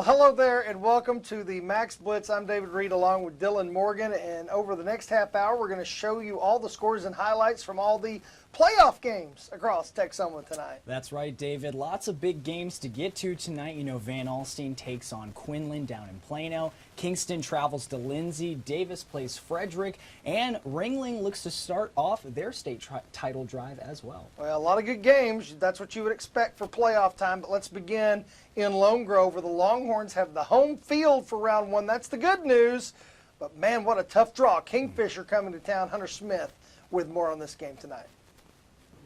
hello there and welcome to the Max Blitz. I'm David Reed along with Dylan Morgan, and over the next half hour we're going to show you all the scores and highlights from all the playoff games across KXII tonight. That's right, David. Lots of big games to get to tonight. You know, Van Alstyne takes on Quinlan down in Plano. Kingston travels to Lindsay. Davis plays Frederick. And Ringling looks to start off their state title drive as well. Well, a lot of good games. That's what you would expect for playoff time. But let's begin in Lone Grove, where the Longhorns have the home field for round one. That's the good news. But, man, what a tough draw. Kingfisher coming to town. Hunter Smith with more on this game tonight.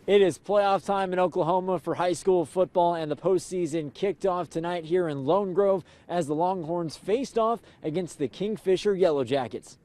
It is playoff time in Oklahoma for high school football, and the postseason kicked off tonight here in Lone Grove as the Longhorns faced off against the Kingfisher Yellow Jackets.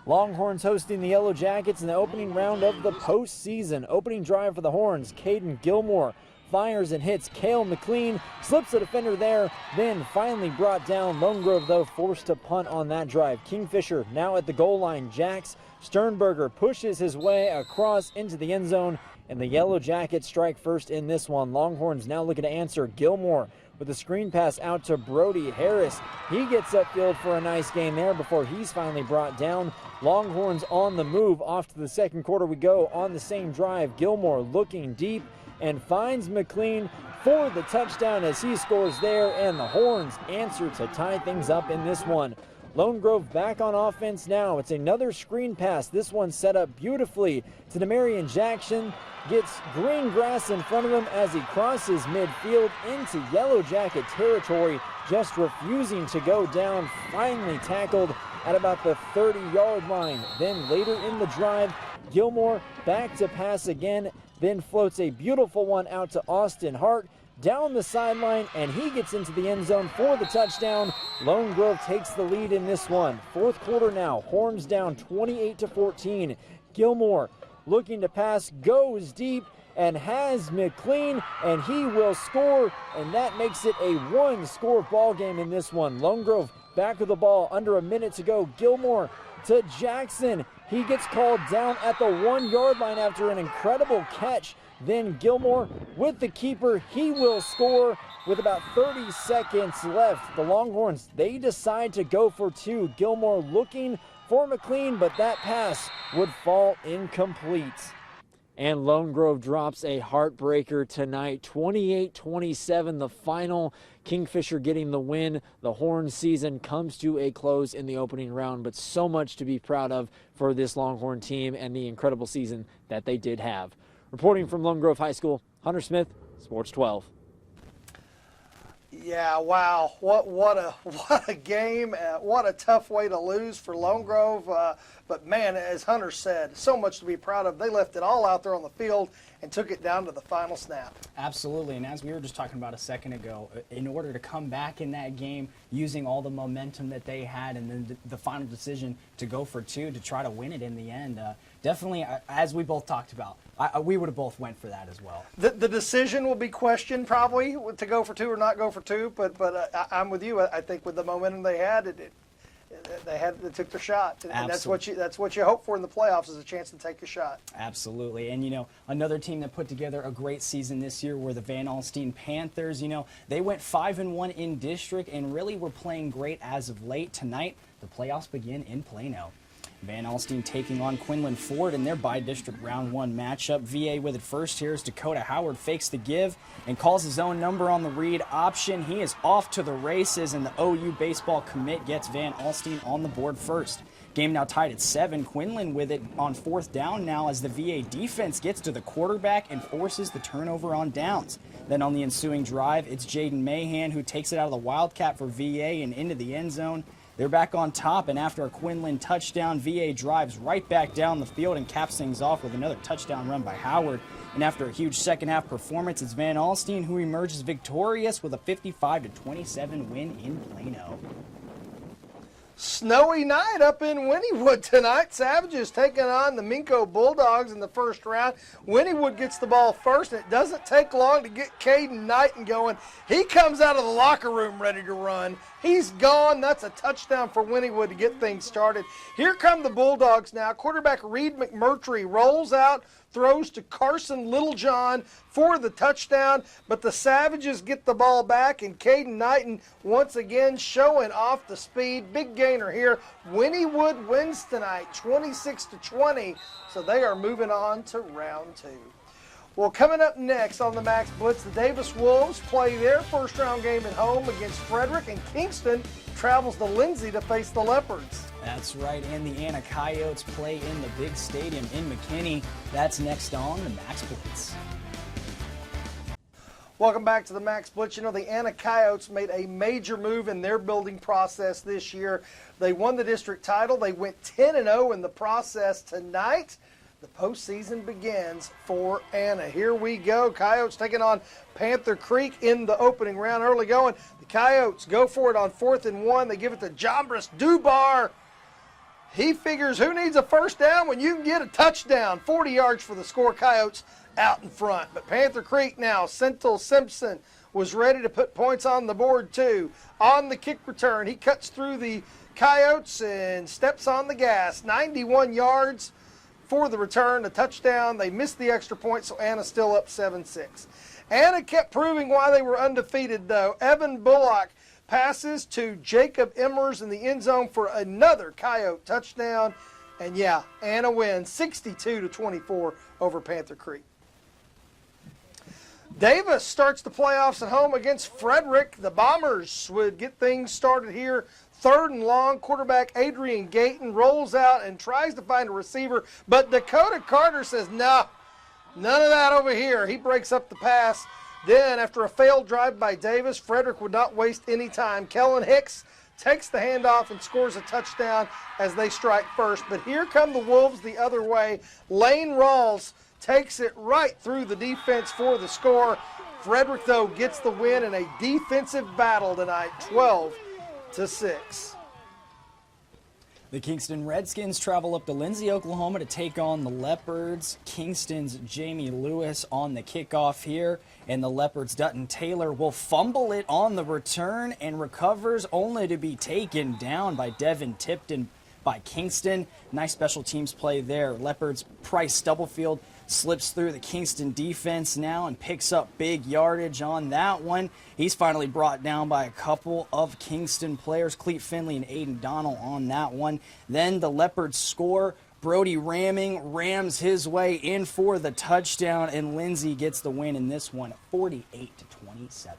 Longhorns hosting the Yellow Jackets in the opening round of the postseason. Opening drive for the Horns, Caden Gilmore fires and hits Cale McLean, slips a defender there, then finally brought down. Lone Grove, though, forced to punt on that drive. Kingfisher now at the goal line. Jax Sternberger pushes his way across into the end zone, and the Yellow Jackets strike first in this one. Longhorns now looking to answer. Gilmore with a screen pass out to Brody Harris. He gets upfield for a nice gain there before he's finally brought down. Longhorns on the move. Off to the second quarter we go on the same drive. Gilmore looking deep and finds McLean for the touchdown as he scores there, and the Horns answer to tie things up in this one. Lone Grove back on offense now. It's another screen pass. This one set up beautifully to Demarion Jackson. Gets green grass in front of him as he crosses midfield into Yellow Jacket territory, just refusing to go down. Finally tackled at about the 30-yard line. Then later in the drive, Gilmore back to pass again, then floats a beautiful one out to Austin Hart down the sideline, and he gets into the end zone for the touchdown. Lone Grove takes the lead in this one. Fourth quarter now, Horns down 28-14. Gilmore looking to pass, goes deep and has McLean, and he will score, and that makes it a one-score ball game in this one. Lone Grove back with the ball, under a minute to go. Gilmore to Jackson. He gets called down at the 1-yard line after an incredible catch. Then Gilmore with the keeper. He will score with about 30 seconds left. The Longhorns, they decide to go for two. Gilmore looking for McLean, but that pass would fall incomplete. And Lone Grove drops a heartbreaker tonight, 28-27, the final. Kingfisher getting the win. The Horns season comes to a close in the opening round, but so much to be proud of for this Longhorn team and the incredible season that they did have. Reporting from Lone Grove High School, Hunter Smith, Sports 12. Yeah, wow, what a game, what a tough way to lose for Lone Grove. But man, as Hunter said, so much to be proud of. They left it all out there on the field and took it down to the final snap. Absolutely, and as we were just talking about a second ago, in order to come back in that game, using all the momentum that they had, and then the final decision to go for two to try to win it in the end, definitely, as we both talked about, we would have both went for that as well. The decision will be questioned probably to go for two or not go for two, but I'm with you. I think with the momentum they had, they took their shot, and that's what you hope for in the playoffs, is a chance to take a shot. Absolutely, and you know, another team that put together a great season this year were the Van Alstyne Panthers. You know, they went 5-1 in district and really were playing great as of late. Tonight, the playoffs begin in Plano. Van Alstyne taking on Quinlan Ford in their bi-district round one matchup. VA with it first here as Dakota Howard fakes the give and calls his own number on the read option. He is off to the races, and the OU baseball commit gets Van Alstyne on the board first. Game now tied at 7. Quinlan with it on fourth down now as the VA defense gets to the quarterback and forces the turnover on downs. Then on the ensuing drive, it's Jaden Mahan who takes it out of the Wildcat for VA and into the end zone. They're back on top, and after a Quinlan touchdown, VA drives right back down the field and caps things off with another touchdown run by Howard. And after a huge second-half performance, it's Van Alstyne who emerges victorious with a 55-27 win in Plano. Snowy night up in Wynnewood tonight. Savages taking on the Minko Bulldogs in the first round. Wynnewood gets the ball first, and it doesn't take long to get Caden Knighton going. He comes out of the locker room ready to run. He's gone. That's a touchdown for Wynnewood to get things started. Here come the Bulldogs now. Quarterback Reed McMurtry rolls out, throws to Carson Littlejohn for the touchdown, but the Savages get the ball back, and Caden Knighton once again showing off the speed. Big gainer here. Wynnewood wins tonight, 26-20, so they are moving on to round 2. Well, coming up next on the Max Blitz, the Davis Wolves play their first round game at home against Frederick, and Kingston travels to Lindsay to face the Leopards. That's right, and the Anna Coyotes play in the big stadium in McKinney. That's next on the Max Blitz. Welcome back to the Max Blitz. You know, the Anna Coyotes made a major move in their building process this year. They won the district title. They went 10-0 in the process tonight. The postseason begins for Anna. Here we go. Coyotes taking on Panther Creek in the opening round. Early going. The Coyotes go for it on 4th and 1. They give it to Jombris Dubar. He figures who needs a first down when you can get a touchdown. 40 yards for the score. Coyotes out in front. But Panther Creek now, Sentinel Simpson was ready to put points on the board too. On the kick return, he cuts through the Coyotes and steps on the gas. 91 yards for the return, a touchdown. They missed the extra point, so Anna's still up 7-6. Anna kept proving why they were undefeated, though. Evan Bullock passes to Jacob Emmers in the end zone for another Coyote touchdown. And yeah, Anna wins 62-24 over Panther Creek. Davis starts the playoffs at home against Frederick. The Bombers would get things started here. 3rd and long, quarterback Adrian Gayton rolls out and tries to find a receiver, but Dakota Carter says, no, none of that over here. He breaks up the pass. Then, after a failed drive by Davis, Frederick would not waste any time. Kellen Hicks takes the handoff and scores a touchdown as they strike first. But here come the Wolves the other way. Lane Rawls takes it right through the defense for the score. Frederick, though, gets the win in a defensive battle tonight, 12-6. The Kingston Redskins travel up to Lindsay, Oklahoma to take on the Leopards. Kingston's Jamie Lewis on the kickoff here, and the Leopards' Dutton Taylor will fumble it on the return and recovers only to be taken down by Devin Tipton by Kingston. Nice special teams play there. Leopards' Price Stubblefield slips through the Kingston defense now and picks up big yardage on that one. He's finally brought down by a couple of Kingston players, Cleet Finley and Aiden Donnell on that one. Then the Leopards score. Brody Ramming rams his way in for the touchdown, and Lindsay gets the win in this one, 48-27.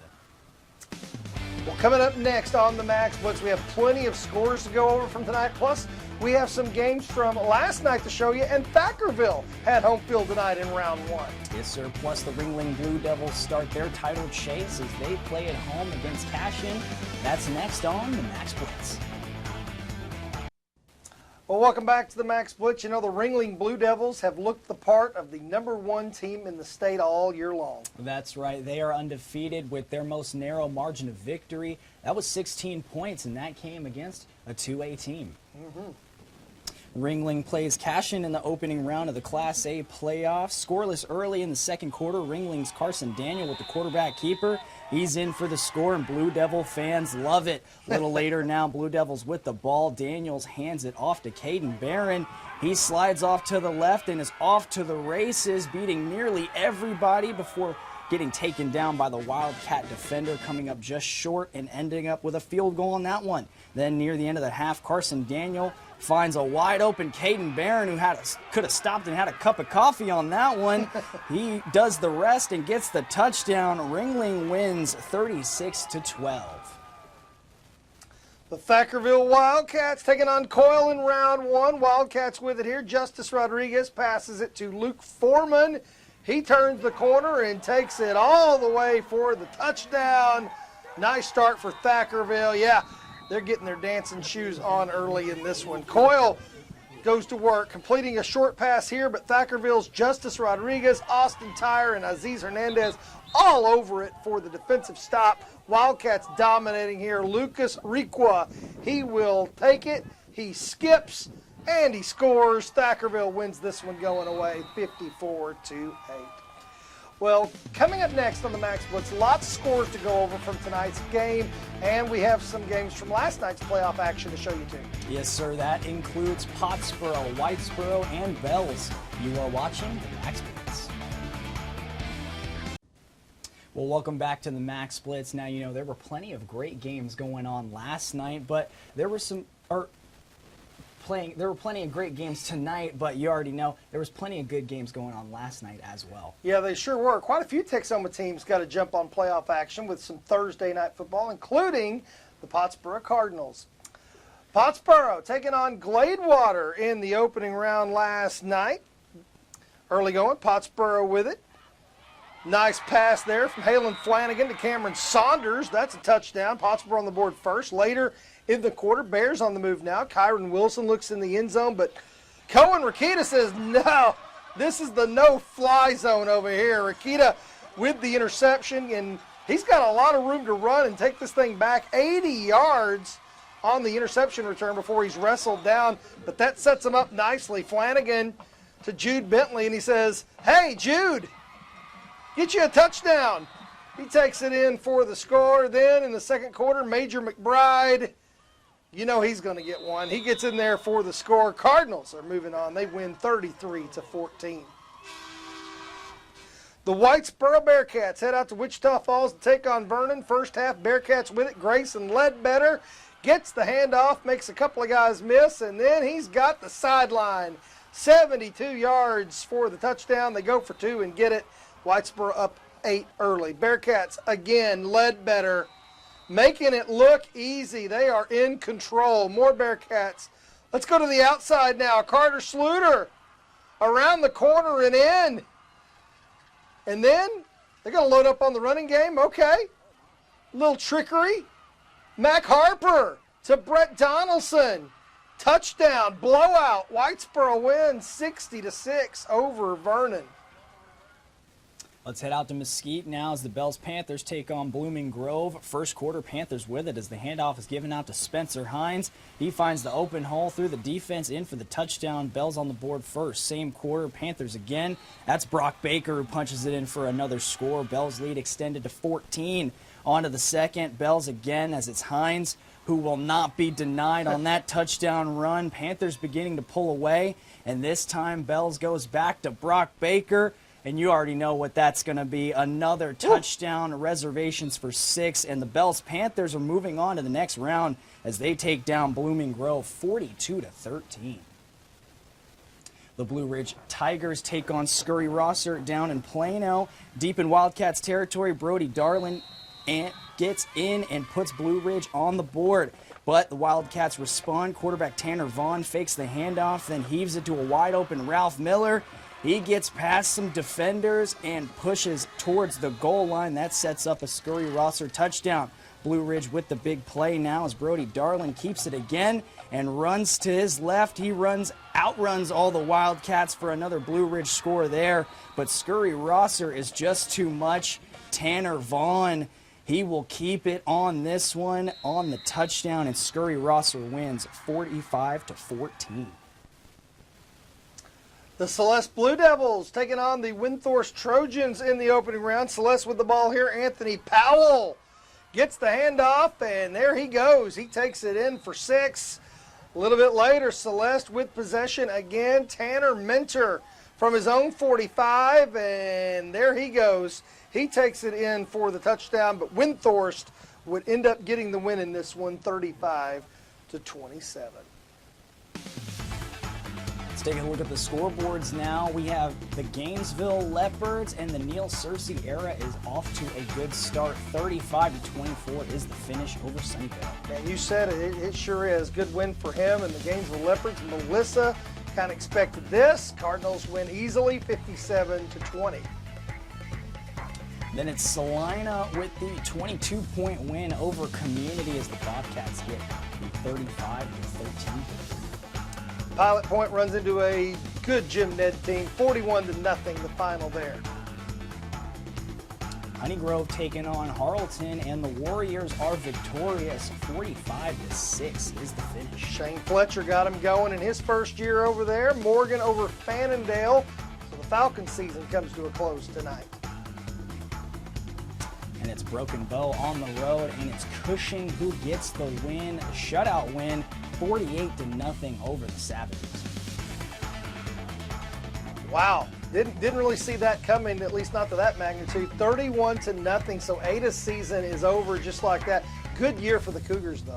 Well, coming up next on the Max Blitz, we have plenty of scores to go over from tonight. Plus, we have some games from last night to show you, and Thackerville had home field tonight in round 1. Yes, sir. Plus, the Ringling Blue Devils start their title chase as they play at home against Cashin. That's next on the Max Blitz. Well, welcome back to the Max Blitz. You know, the Ringling Blue Devils have looked the part of the #1 team in the state all year long. That's right. They are undefeated with their most narrow margin of victory. That was 16 points, and that came against a 2A team. Ringling plays Cashin in the opening round of the Class A playoffs. Scoreless early in the second quarter. Ringling's Carson Daniel with the quarterback keeper. He's in for the score, and Blue Devil fans love it. A little later now, Blue Devils with the ball. Daniels hands it off to Caden Barron. He slides off to the left and is off to the races, beating nearly everybody before getting taken down by the Wildcat defender, coming up just short and ending up with a field goal on that one. Then near the end of the half, Carson Daniel finds a wide open Caden Barron who could have stopped and had a cup of coffee on that one. He does the rest and gets the touchdown. Ringling wins 36-12. The Thackerville Wildcats taking on Coyle in round 1. Wildcats with it here. Justice Rodriguez passes it to Luke Foreman. He turns the corner and takes it all the way for the touchdown. Nice start for Thackerville. Yeah, they're getting their dancing shoes on early in this one. Coyle goes to work, completing a short pass here, but Thackerville's Justice Rodriguez, Austin Tyre, and Aziz Hernandez all over it for the defensive stop. Wildcats dominating here. Lucas Requa, he will take it. He skips, and he scores. Thackerville wins this one going away 54-8. Well, coming up next on the Max Blitz, lots of scores to go over from tonight's game, and we have some games from last night's playoff action to show you too. Yes, sir. That includes Pottsboro, Whitesboro, and Bells. You are watching the Max Blitz. Well, welcome back to the Max Blitz. Now, you know, there were plenty of great games going on last night, but there were there were plenty of great games tonight, but you already know there was plenty of good games going on last night as well. Yeah, they sure were. Quite a few Texoma teams got to jump on playoff action with some Thursday night football, including the Pottsboro Cardinals. Pottsboro taking on Gladewater in the opening round last night. Early going, Pottsboro with it. Nice pass there from Halen Flanagan to Cameron Saunders. That's a touchdown. Pottsboro on the board first. Later in the quarter, Bears on the move now. Kyron Wilson looks in the end zone, but Cohen Rakita says, no, this is the no-fly zone over here. Rakita with the interception, and he's got a lot of room to run and take this thing back 80 yards on the interception return before he's wrestled down, but that sets him up nicely. Flanagan to Jude Bentley, and he says, hey, Jude, get you a touchdown. He takes it in for the score. Then in the second quarter, Major McBride, you know he's going to get one. He gets in there for the score. Cardinals are moving on. They win 33-14. The Whitesboro Bearcats head out to Wichita Falls to take on Vernon. First half, Bearcats with it. Grayson Ledbetter gets the handoff, makes a couple of guys miss, and then he's got the sideline. 72 yards for the touchdown. They go for two and get it. Whitesboro up 8 early. Bearcats again, Ledbetter making it look easy. They are in control. More Bearcats. Let's go to the outside now. Carter Sluter around the corner and in. And then they're going to load up on the running game. Okay. A little trickery. Mac Harper to Brett Donaldson. Touchdown, blowout. Whitesboro wins 60-6 over Vernon. Let's head out to Mesquite now as the Bells Panthers take on Blooming Grove. First quarter, Panthers with it as the handoff is given out to Spencer Hines. He finds the open hole through the defense in for the touchdown. Bells on the board first. Same quarter, Panthers again. That's Brock Baker who punches it in for another score. Bells lead extended to 14. On to the second. Bells again as it's Hines who will not be denied on that touchdown run. Panthers beginning to pull away, and this time Bells goes back to Brock Baker. And you already know what that's going to be. Another touchdown, reservations for 6. And the Bells Panthers are moving on to the next round as they take down Blooming Grove 42-13. The Blue Ridge Tigers take on Scurry Rosser down in Plano. Deep in Wildcats territory, Brody Darlin gets in and puts Blue Ridge on the board. But the Wildcats respond. Quarterback Tanner Vaughn fakes the handoff, then heaves it to a wide-open Ralph Miller. He gets past some defenders and pushes towards the goal line. That sets up a Scurry Rosser touchdown. Blue Ridge with the big play now as Brody Darlin keeps it again and runs to his left. He outruns all the Wildcats for another Blue Ridge score there. But Scurry Rosser is just too much. Tanner Vaughn, he will keep it on this one on the touchdown, and Scurry Rosser wins 45-14. The Celeste Blue Devils taking on the Windthorst Trojans in the opening round. Celeste with the ball here. Anthony Powell gets the handoff, and there he goes. He takes it in for 6. A little bit later, Celeste with possession again. Tanner Mentor from his own 45, and there he goes. He takes it in for the touchdown, but Windthorst would end up getting the win in this one, 35-27. Take a look at the scoreboards now. We have the Gainesville Leopards, and the Neil Searcy era is off to a good start. 35-24 is the finish over Sunnyvale. And you said it sure is. Good win for him and the Gainesville Leopards. Melissa kind of expected this. Cardinals win easily, 57-20. Then it's Salina with the 22-point win over Community as the Bobcats get the 35-13. Pilot Point runs into a good Jim Ned team, 41-0, the final there. Honey Grove taking on Harleton, and the Warriors are victorious. 45-6 is the finish. Shane Fletcher got him going in his first year over there. Morgan over Fannondale. So the Falcon season comes to a close tonight. and it's Broken Bow on the road, and it's Cushing who gets the win, shutout win, 48-0 over the Savages. Wow, didn't really see that coming, at least not to that magnitude. 31-0, so Ada's season is over just like that. Good year for the Cougars, though.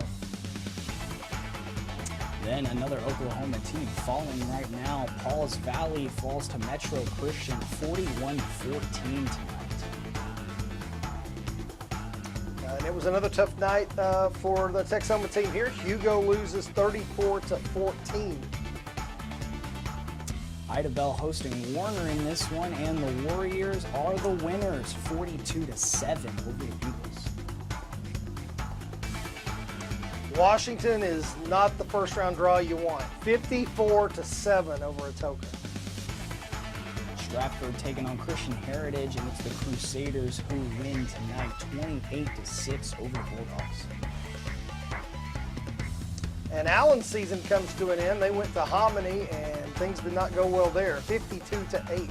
Then another Oklahoma team falling right now. Pauls Valley falls to Metro Christian 41-14 tonight. And it was another tough night for the Texoma team here. Hugo loses 34-14. Ida Bell hosting Warner in this one, and the Warriors are the winners, 42-7 over the Eagles. Washington is not the first round draw you want. 54-7 over Atoka. Stratford taking on Christian Heritage, and it's the Crusaders who win tonight, 28-6 over the Bulldogs. And Allen's season comes to an end. They went to Hominy, and things did not go well there. 52-8.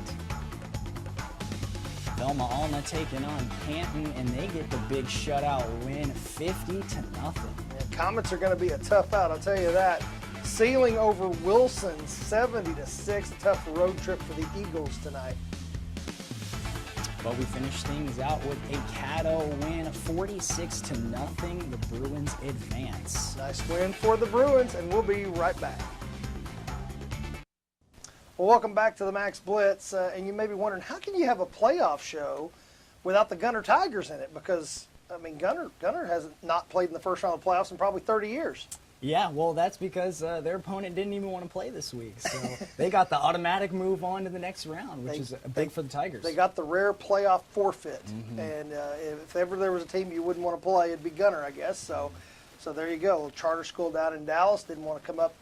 Velma Alma taking on Canton, and they get the big shutout win, 50-0. And Comets are going to be a tough out, I'll tell you that. Sealing over Wilson, 70-6. Tough road trip for the Eagles tonight. But we finish things out with a Caddo win, 46-0. The Bruins advance. Nice win for the Bruins, and we'll be right back. Well, welcome back to the Max Blitz, and you may be wondering, how can you have a playoff show without the Gunner Tigers in it? Because, I mean, Gunner has not played in the first round of playoffs in probably 30 years. Yeah, well, that's because their opponent didn't even want to play this week. So they got the automatic move on to the next round, which is big for the Tigers. They got the rare playoff forfeit. And if ever there was a team you wouldn't want to play, it'd be Gunner, I guess. So there you go. Charter school down in Dallas didn't want to come up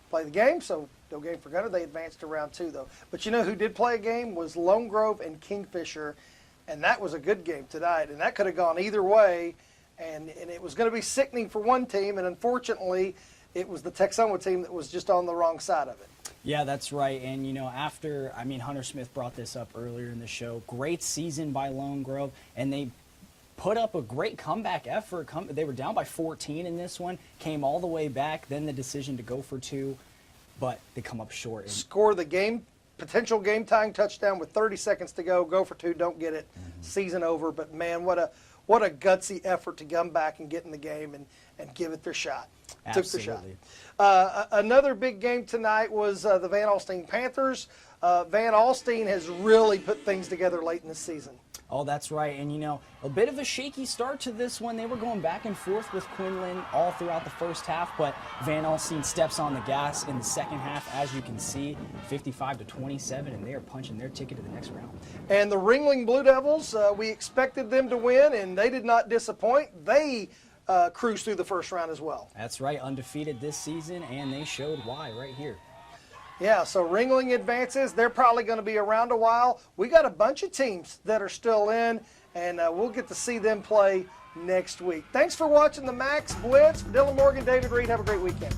play the game, so no game for Gunner. They advanced to round 2, though. But you know who did play a game was Lone Grove and Kingfisher, and that was a good game tonight. And that could have gone either way. And it was going to be sickening for one team, and unfortunately, it was the Texoma team that was just on the wrong side of it. Yeah, that's right. And, you know, Hunter Smith brought this up earlier in the show. Great season by Lone Grove, and they put up a great comeback effort. They were down by 14 in this one, came all the way back, then the decision to go for 2, but they come up short. Score the potential game-tying touchdown with 30 seconds to go for 2, don't get it, season over. But, man, what a gutsy effort to come back and get in the game and give it their shot. Absolutely. Took the shot. Another big game tonight was the Van Alstyne Panthers. Van Alstyne has really put things together late in the season. Oh, that's right. And, you know, a bit of a shaky start to this one. They were going back and forth with Quinlan all throughout the first half, but Van Alstyne steps on the gas in the second half, as you can see, 55-27, and they are punching their ticket to the next round. And the Ringling Blue Devils, we expected them to win, and they did not disappoint. They cruised through the first round as well. That's right, undefeated this season, and they showed why right here. Yeah, so Ringling advances. They're probably going to be around a while. We got a bunch of teams that are still in, and we'll get to see them play next week. Thanks for watching the Max Blitz. For Dylan Morgan, David Reed, have a great weekend.